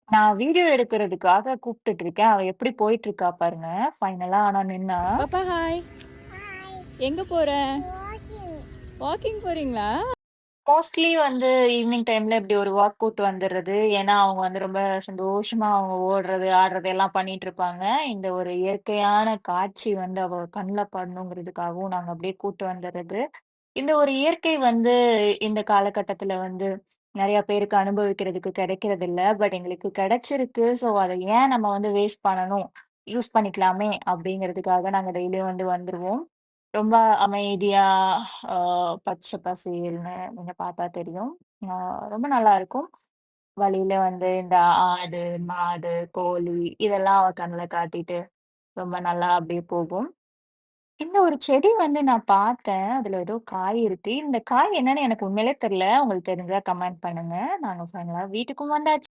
நான் வீடியோ எடுக்கிறதுக்காக கூப்பிட்டுட்டு இருக்கேன். அவ எப்படி போயிட்டு இருக்கா பாருங்க. ஃபைனலா ஆனா நின்னா. பாப்பா ஹாய். Hi, எங்க போற? watching. வாக்கிங் போறீங்களா? மோஸ்ட்லி வந்து ஈவினிங் டைம்ல இப்படி ஒரு வாக் கூட்டு வந்துடுறது. ஏன்னா, அவங்க வந்து ரொம்ப சந்தோஷமா அவங்க ஓடுறது, ஆடுறது எல்லாம் பண்ணிட்டு இருப்பாங்க. இந்த ஒரு இயற்கையான காட்சி வந்து அவ கண்ல படணுங்கிறதுக்காகவும் நாங்க அப்படியே கூட்டு வந்துடுறது. இந்த ஒரு இயற்கை வந்து இந்த காலகட்டத்தில வந்து நெறைய பேருக்கு அனுபவிக்கிறதுக்கு கிடைக்கிறதில்ல. பட் எங்களுக்கு கிடைச்சிருக்கு. ஸோ அத ஏன் நம்ம வந்து வேஸ்ட் பண்ணணும்? யூஸ் பண்ணிக்கலாமே அப்படிங்கிறதுக்காக நாங்க டெய்லியும் வந்து வந்துருவோம். ரொம்ப அமைதியா, அ பச்சை பசேல்னு நீங்க பார்த்தா தெரியும். அ ரொம்ப நல்லாருக்கும். வழியில வந்து இந்த ஆடு, மாடு, கோழி இதெல்லாம் அவ கண்ல காட்டிட்டு ரொம்ப நல்லா அப்படியே போகும். இந்த ஒரு செடி வந்து நான் பார்த்தேன். அதுல ஏதோ காய் இருக்கு. இந்த காய் என்னன்னு எனக்கு உண்மையிலே தெரியல. உங்களுக்கு தெரிஞ்சா கமெண்ட் பண்ணுங்க. நாங்க ஃபைனலா வீட்டுக்கும் வந்தாச்சு.